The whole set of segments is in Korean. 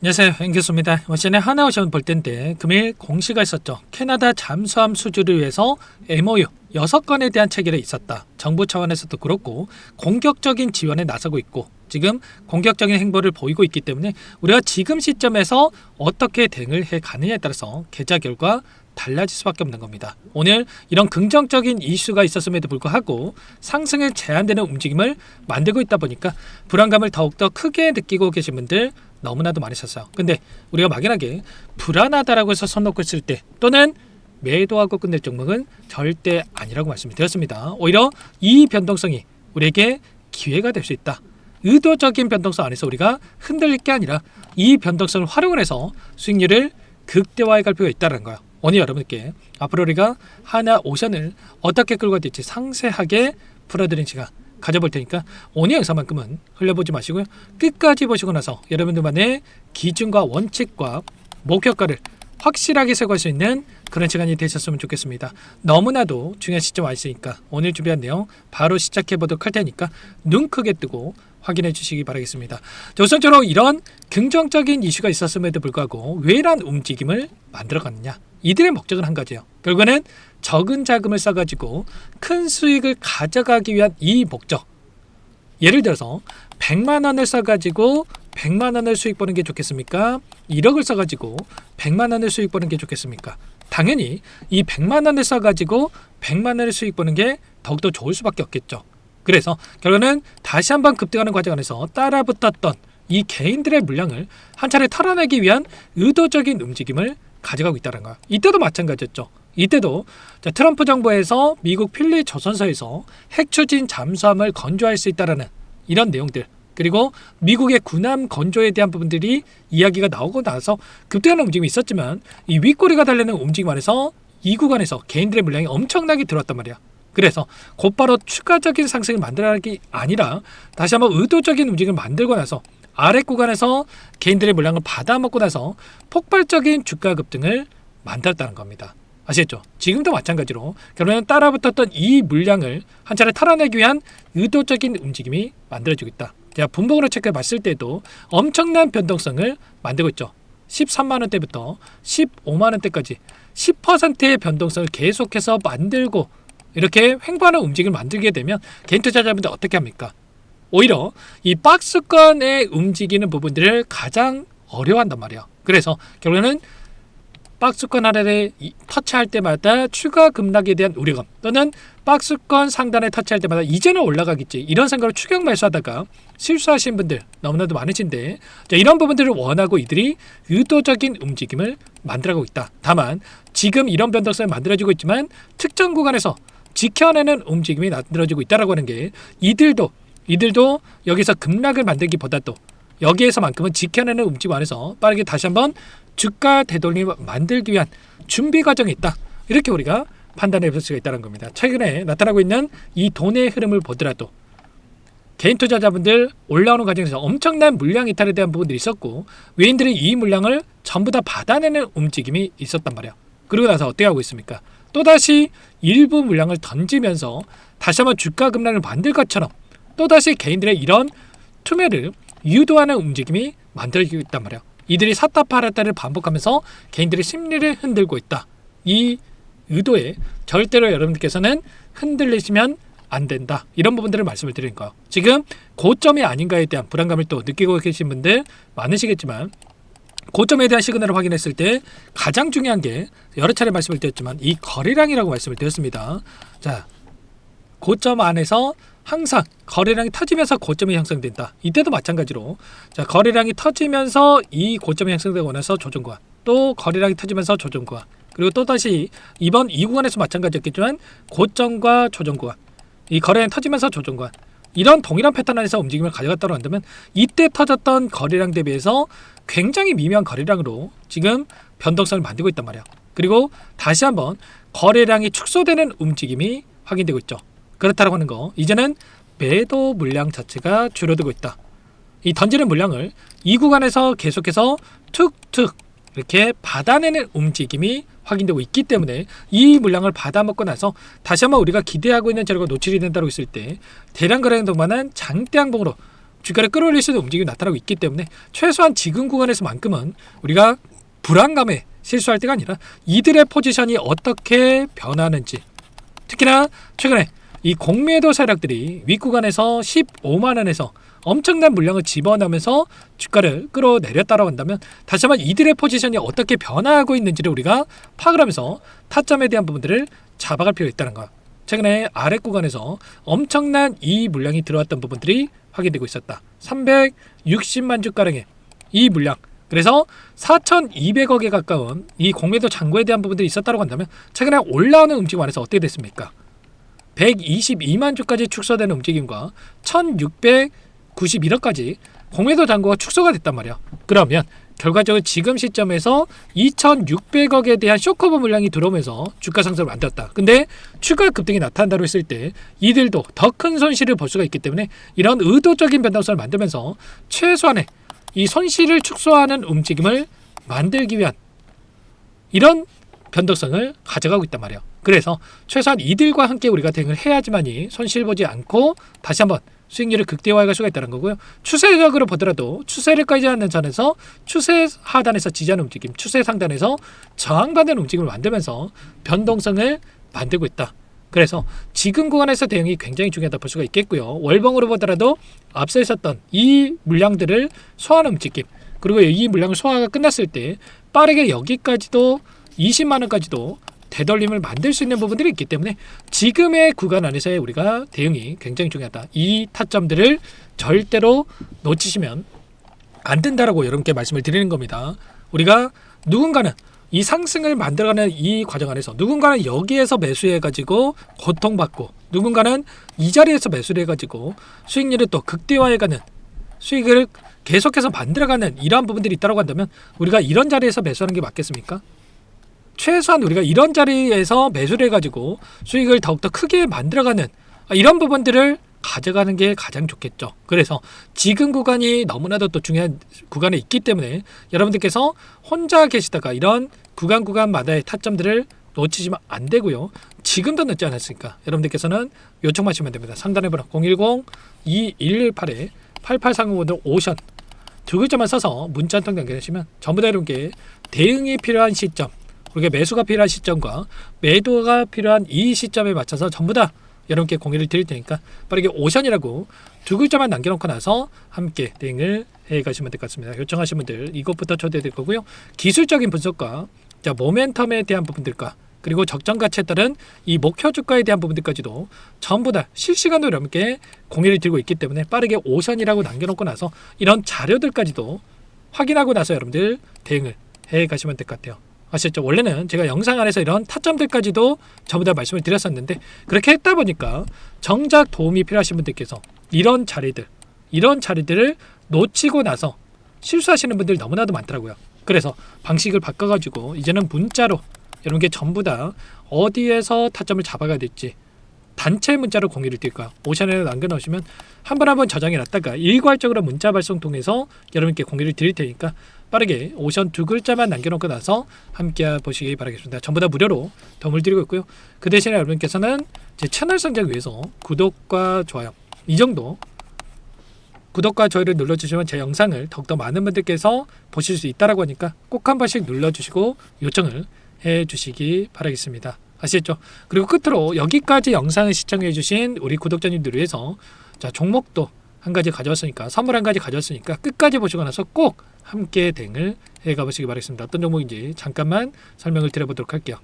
안녕하세요, 앵교수입니다. 전에 하나오션 볼 때인데 금일 공시가 있었죠. 캐나다 잠수함 수주를 위해서 MOU 6건에 대한 체결이 있었다. 정부 차원에서도 그렇고 공격적인 지원에 나서고 있고 지금 공격적인 행보를 보이고 있기 때문에 우리가 지금 시점에서 어떻게 대응을 해 가느냐에 따라서 계좌 결과 달라질 수밖에 없는 겁니다. 오늘 이런 긍정적인 이슈가 있었음에도 불구하고 상승에 제한되는 움직임을 만들고 있다 보니까 불안감을 더욱더 크게 느끼고 계신 분들 너무나도 많으셨어요. 근데 우리가 막연하게 불안하다라고 해서 손 놓고 있을 때 또는 매도하고 끝낼 종목은 절대 아니라고 말씀을 드렸습니다. 오히려 이 변동성이 우리에게 기회가 될 수 있다. 의도적인 변동성 안에서 우리가 흔들릴 게 아니라 이 변동성을 활용을 해서 수익률을 극대화해 갈 필요가 있다는 거예요. 오늘 여러분께 앞으로 우리가 하나오션을 어떻게 끌고 갈지 상세하게 풀어드린 시간 가져볼 테니까 오늘 영상만큼은 흘려보지 마시고요. 끝까지 보시고 나서 여러분들만의 기준과 원칙과 목표가를 확실하게 세워갈 수 있는 그런 시간이 되셨으면 좋겠습니다. 너무나도 중요한 시점 와 있으니까 오늘 준비한 내용 바로 시작해 보도록 할 테니까 눈 크게 뜨고 확인해 주시기 바라겠습니다. 우선적으로 이런 긍정적인 이슈가 있었음에도 불구하고 왜 이런 움직임을 만들어갔느냐, 이들의 목적은 한 가지예요. 결국에는 적은 자금을 써가지고 큰 수익을 가져가기 위한 이 목적. 예를 들어서 100만 원을 써가지고 100만 원을 수익 보는 게 좋겠습니까? 1억을 써가지고 100만 원을 수익 보는 게 좋겠습니까? 당연히 이 100만 원을 써가지고 100만 원을 수익 보는 게 더욱더 좋을 수밖에 없겠죠. 그래서 결국에는 다시 한번 급등하는 과정 안에서 따라붙었던 이 개인들의 물량을 한 차례 털어내기 위한 의도적인 움직임을 가져가고 있다는 거야. 이때도 마찬가지였죠. 이때도 트럼프 정부에서 미국 필리 조선소에서 핵 추진 잠수함을 건조할 수 있다라는 이런 내용들, 그리고 미국의 군함 건조에 대한 부분들이 이야기가 나오고 나서 급등하는 움직임이 있었지만 이 윗꼬리가 달리는 움직임 안에서 이 구간에서 개인들의 물량이 엄청나게 들어왔단 말이야. 그래서 곧바로 추가적인 상승을 만들어가기 아니라 다시 한번 의도적인 움직임을 만들고 나서 아래 구간에서 개인들의 물량을 받아먹고 나서 폭발적인 주가 급등을 만들었다는 겁니다. 아시겠죠? 지금도 마찬가지로 결국에는 따라붙었던 이 물량을 한 차례 털어내기 위한 의도적인 움직임이 만들어지고 있다. 제가 분봉으로 체크해 봤을 때도 엄청난 변동성을 만들고 있죠. 13만원대부터 15만원대까지 10%의 변동성을 계속해서 만들고 이렇게 횡보하는 움직임을 만들게 되면 개인 투자자분들 어떻게 합니까? 오히려 이 박스권에 움직이는 부분들을 가장 어려워한단 말이에요. 그래서 결국에는 박스권 아래를 터치할 때마다 추가 급락에 대한 우려감, 또는 박스권 상단에 터치할 때마다 이제는 올라가겠지, 이런 생각으로 추격 매수하다가 실수하신 분들 너무나도 많으신데, 이런 부분들을 원하고 이들이 의도적인 움직임을 만들어가고 있다. 다만 지금 이런 변동성이 만들어지고 있지만 특정 구간에서 지켜내는 움직임이 만들어지고 있다라고 하는 게 이들도 여기서 급락을 만들기보다도 여기에서만큼은 지켜내는 움직임 안에서 빠르게 다시 한번 주가 되돌림을 만들기 위한 준비 과정이 있다. 이렇게 우리가 판단해 볼 수가 있다는 겁니다. 최근에 나타나고 있는 이 돈의 흐름을 보더라도 개인 투자자분들 올라오는 과정에서 엄청난 물량 이탈에 대한 부분들이 있었고 외인들이 이 물량을 전부 다 받아내는 움직임이 있었단 말이야. 그러고 나서 어떻게 하고 있습니까? 또다시 일부 물량을 던지면서 다시 한번 주가 급락을 만들 것처럼 또다시 개인들의 이런 투매를 유도하는 움직임이 만들어지고 있단 말이야. 이들이 샀다 팔았다를 반복하면서 개인들의 심리를 흔들고 있다. 이 의도에 절대로 여러분들께서는 흔들리시면 안 된다. 이런 부분들을 말씀을 드리는 거예요. 지금 고점이 아닌가에 대한 불안감을 또 느끼고 계신 분들 많으시겠지만 고점에 대한 시그널을 확인했을 때 가장 중요한 게 여러 차례 말씀을 드렸지만 이 거래량이라고 말씀을 드렸습니다. 자, 고점 안에서 항상 거래량이 터지면서 고점이 형성된다. 이때도 마찬가지로 자, 거래량이 터지면서 이 고점이 형성되고 나서 조정구간, 또 거래량이 터지면서 조정구간, 그리고 또다시 이번 이 구간에서 마찬가지였겠지만 고점과 조정구간, 이 거래량이 터지면서 조정구간, 이런 동일한 패턴 안에서 움직임을 가져갔다고 한다면 이때 터졌던 거래량 대비해서 굉장히 미묘한 거래량으로 지금 변동성을 만들고 있단 말이야. 그리고 다시 한번 거래량이 축소되는 움직임이 확인되고 있죠. 그렇다고 하는 거, 이제는 매도 물량 자체가 줄어들고 있다. 이 던지는 물량을 이 구간에서 계속해서 툭툭 이렇게 받아내는 움직임이 확인되고 있기 때문에 이 물량을 받아먹고 나서 다시 한번 우리가 기대하고 있는 자료가 노출이 된다고 했을 때 대량 거래량 동반한 장대 항봉으로 주가를 끌어올릴 수 있는 움직임이 나타나고 있기 때문에 최소한 지금 구간에서만큼은 우리가 불안감에 실수할 때가 아니라 이들의 포지션이 어떻게 변하는지, 특히나 최근에 이 공매도 세력들이 윗구간에서 15만원에서 엄청난 물량을 집어넣으면서 주가를 끌어내렸다고 한다면 다시 한번 이들의 포지션이 어떻게 변화하고 있는지를 우리가 파악을 하면서 타점에 대한 부분들을 잡아갈 필요가 있다는 거. 최근에 아래 구간에서 엄청난 이 물량이 들어왔던 부분들이 확인되고 있었다. 360만 주가량의 이 물량, 그래서 4,200억에 가까운 이 공매도 잔고에 대한 부분들이 있었다고 한다면 최근에 올라오는 움직임 안에서 어떻게 됐습니까? 122만 주까지 축소되는 움직임과 1,691억까지 공매도 잔고가 축소가 됐단 말이야. 그러면 결과적으로 지금 시점에서 2,600억에 대한 쇼커버 물량이 들어오면서 주가 상승을 만들었다. 근데 추가 급등이 나타난다고 했을 때 이들도 더 큰 손실을 볼 수가 있기 때문에 이런 의도적인 변동성을 만들면서 최소한의 이 손실을 축소하는 움직임을 만들기 위한 이런 변동성을 가져가고 있단 말이에요. 그래서 최소한 이들과 함께 우리가 대응을 해야지만이 손실 보지 않고 다시 한번 수익률을 극대화할 수가 있다는 거고요. 추세적으로 보더라도 추세를 까지 않는 선에서 추세 하단에서 지지하는 움직임, 추세 상단에서 저항받는 움직임을 만들면서 변동성을 만들고 있다. 그래서 지금 구간에서 대응이 굉장히 중요하다 볼 수가 있겠고요. 월봉으로 보더라도 앞서 있었던 이 물량들을 소화하는 움직임, 그리고 이 물량을 소화가 끝났을 때 빠르게 여기까지도 20만원까지도 되돌림을 만들 수 있는 부분들이 있기 때문에 지금의 구간 안에서의 우리가 대응이 굉장히 중요하다. 이 타점들을 절대로 놓치시면 안 된다라고 여러분께 말씀을 드리는 겁니다. 우리가 누군가는 이 상승을 만들어가는 이 과정 안에서 누군가는 여기에서 매수해가지고 고통받고 누군가는 이 자리에서 매수를 해가지고 수익률을 또 극대화해가는 수익을 계속해서 만들어가는 이러한 부분들이 있다고 한다면 우리가 이런 자리에서 매수하는 게 맞겠습니까? 최소한 우리가 이런 자리에서 매수를 해가지고 수익을 더욱더 크게 만들어가는 이런 부분들을 가져가는 게 가장 좋겠죠. 그래서 지금 구간이 너무나도 또 중요한 구간에 있기 때문에 여러분들께서 혼자 계시다가 이런 구간마다의 타점들을 놓치시면 안 되고요. 지금도 늦지 않았으니까 여러분들께서는 요청만 하시면 됩니다. 상단에 번호 010-2118-8830번으로 오션 두 글자만 써서 문자 한 통 남겨주시면 전부 다 여러분께 대응이 필요한 시점, 우리가 매수가 필요한 시점과 매도가 필요한 이 시점에 맞춰서 전부 다 여러분께 공유를 드릴 테니까 빠르게 오션이라고 두 글자만 남겨놓고 나서 함께 대응을 해가시면 될 것 같습니다. 요청하신 분들 이것부터 초대해드릴 거고요. 기술적인 분석과 모멘텀에 대한 부분들과 그리고 적정 가치에 따른 이 목표 주가에 대한 부분들까지도 전부 다 실시간으로 여러분께 공유를 드리고 있기 때문에 빠르게 오션이라고 남겨놓고 나서 이런 자료들까지도 확인하고 나서 여러분들 대응을 해가시면 될 것 같아요. 아시죠? 원래는 제가 영상 안에서 이런 타점들까지도 전부 다 말씀을 드렸었는데 그렇게 했다 보니까 정작 도움이 필요하신 분들께서 이런 자리들을 놓치고 나서 실수하시는 분들이 너무나도 많더라고요. 그래서 방식을 바꿔가지고 이제는 문자로 여러분께 전부 다 어디에서 타점을 잡아가야 될지 단체 문자로 공유를 드릴까요? 오션에 남겨놓으시면 한 번 한 번 저장해 놨다가 일괄적으로 문자 발송 통해서 여러분께 공유를 드릴 테니까 빠르게 오션 두 글자만 남겨놓고 나서 함께 보시기 바라겠습니다. 전부 다 무료로 도움을 드리고 있고요. 그 대신에 여러분께서는 제 채널 성장 위해서 구독과 좋아요 이 정도 구독과 좋아요를 눌러주시면 제 영상을 더욱더 많은 분들께서 보실 수 있다고 하니까 꼭 한 번씩 눌러주시고 요청을 해주시기 바라겠습니다. 아시겠죠? 그리고 끝으로 여기까지 영상을 시청해주신 우리 구독자님들 위해서 종목도 한 가지 가져왔으니까 선물 한 가지 가져왔으니까 끝까지 보시고 나서 꼭 함께 대응을 해가보시기 바라겠습니다. 어떤 종목인지 잠깐만 설명을 드려보도록 할게요.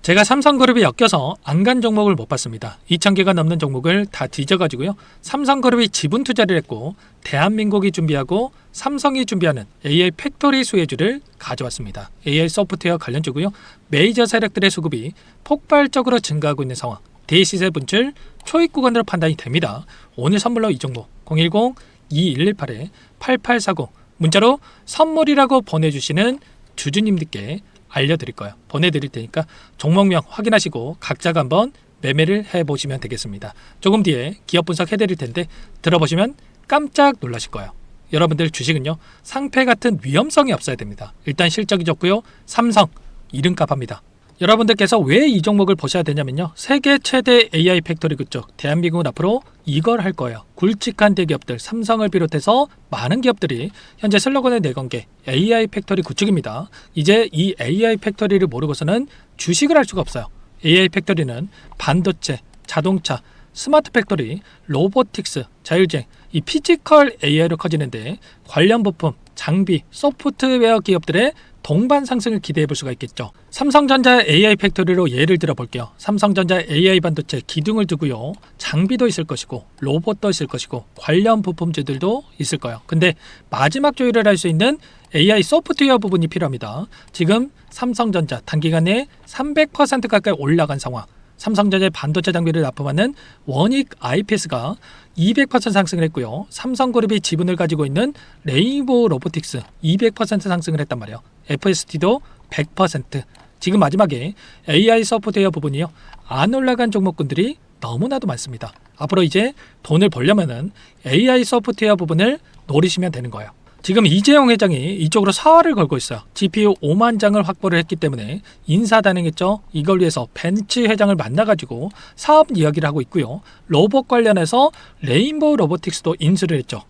제가 삼성그룹이 엮여서 안 간 종목을 못 봤습니다. 2,000개가 넘는 종목을 다 뒤져가지고요. 삼성그룹이 지분 투자를 했고 대한민국이 준비하고 삼성이 준비하는 AI 팩토리 수혜주를 가져왔습니다. AI 소프트웨어 관련주고요. 메이저 세력들의 수급이 폭발적으로 증가하고 있는 상황. 대시세 분출 초입 구간으로 판단이 됩니다. 오늘 선물로 이 종목 010-2118-8840 문자로 선물이라고 보내주시는 주주님들께 알려드릴 거예요. 보내드릴 테니까 종목명 확인하시고 각자가 한번 매매를 해보시면 되겠습니다. 조금 뒤에 기업 분석 해드릴 텐데 들어보시면 깜짝 놀라실 거예요. 여러분들 주식은요 상패 같은 위험성이 없어야 됩니다. 일단 실적이 좋고요. 삼성 이름값 합니다. 여러분들께서 왜 이 종목을 보셔야 되냐면요. 세계 최대 AI 팩토리 그쪽 대한민국은 앞으로 이걸 할 거예요. 굵직한 대기업들 삼성을 비롯해서 많은 기업들이 현재 슬로건을 내건 게 AI 팩토리 구축입니다. 이제 이 AI 팩토리를 모르고서는 주식을 할 수가 없어요. AI 팩토리는 반도체, 자동차, 스마트 팩토리, 로보틱스, 자율주행, 이 피지컬 AI로 커지는데 관련 부품, 장비, 소프트웨어 기업들의 동반 상승을 기대해 볼 수가 있겠죠. 삼성전자 AI 팩토리로 예를 들어 볼게요. 삼성전자 AI 반도체 기둥을 두고요. 장비도 있을 것이고 로봇도 있을 것이고 관련 부품주들도 있을 거예요. 근데 마지막 조율을 할 수 있는 AI 소프트웨어 부분이 필요합니다. 지금 삼성전자 단기간에 300% 가까이 올라간 상황. 삼성전자의 반도체 장비를 납품하는 원익 IPS가 200% 상승을 했고요. 삼성그룹이 지분을 가지고 있는 레인보우 로보틱스 200% 상승을 했단 말이에요. FST도 100%. 지금 마지막에 AI 소프트웨어 부분이요. 안 올라간 종목군들이 너무나도 많습니다. 앞으로 이제 돈을 벌려면은 AI 소프트웨어 부분을 노리시면 되는 거예요. 지금 이재용 회장이 이쪽으로 사활을 걸고 있어요. GPU 5만 장을 확보를 했기 때문에 인사단행했죠. 이걸 위해서 벤츠 회장을 만나가지고 사업 이야기를 하고 있고요. 로봇 관련해서 레인보우 로보틱스도 인수를 했죠.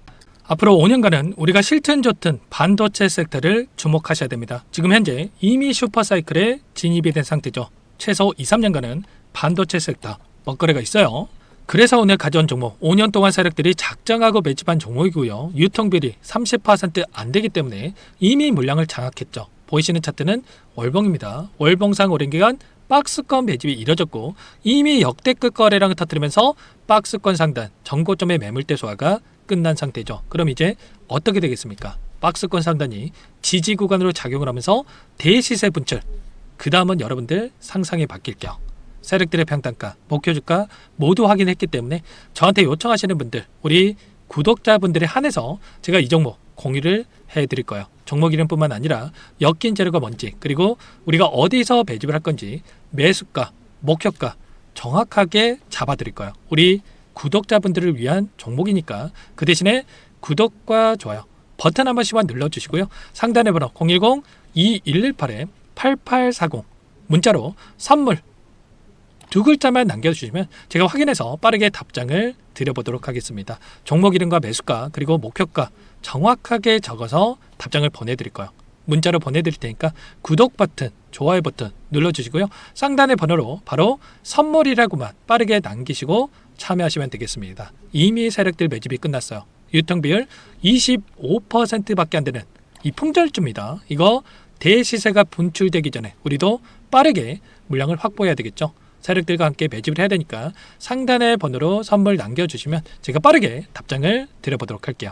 앞으로 5년간은 우리가 싫든 좋든 반도체 섹터를 주목하셔야 됩니다. 지금 현재 이미 슈퍼사이클에 진입이 된 상태죠. 최소 2-3년간은 반도체 섹터 먹거리가 있어요. 그래서 오늘 가져온 종목 5년 동안 세력들이 작정하고 매집한 종목이고요. 유통비율이 30% 안 되기 때문에 이미 물량을 장악했죠. 보이시는 차트는 월봉입니다. 월봉상 오랜 기간 박스권 매집이 이뤄졌고 이미 역대급 거래량을 터뜨리면서 박스권 상단 전고점의 매물대 소화가 끝난 상태죠. 그럼 이제 어떻게 되겠습니까? 박스권 상단이 지지 구간으로 작용을 하면서 대시세 분출. 그 다음은 여러분들 상상이 바뀔게요. 세력들의 평단가, 목표주가 모두 확인했기 때문에 저한테 요청하시는 분들, 우리 구독자분들에 한해서 제가 이 종목 공유를 해드릴 거예요. 종목 이름뿐만 아니라 엮인 재료가 뭔지, 그리고 우리가 어디서 매집을 할 건지 매수가, 목표가 정확하게 잡아드릴 거예요. 우리 구독자분들을 위한 종목이니까 그 대신에 구독과 좋아요 버튼 한 번씩만 눌러주시고요. 상단의 번호 010-2118-8840 문자로 선물 두 글자만 남겨주시면 제가 확인해서 빠르게 답장을 드려보도록 하겠습니다. 종목 이름과 매수가 그리고 목표가 정확하게 적어서 답장을 보내드릴 거예요. 문자로 보내드릴 테니까 구독 버튼, 좋아요 버튼 눌러주시고요. 상단의 번호로 바로 선물이라고만 빠르게 남기시고 참여하시면 되겠습니다. 이미 세력들 매집이 끝났어요. 유통비율 25%밖에 안 되는 이 풍절주입니다. 이거 대시세가 분출되기 전에 우리도 빠르게 물량을 확보해야 되겠죠. 세력들과 함께 매집을 해야 되니까 상단의 번호로 선물 남겨주시면 제가 빠르게 답장을 드려보도록 할게요.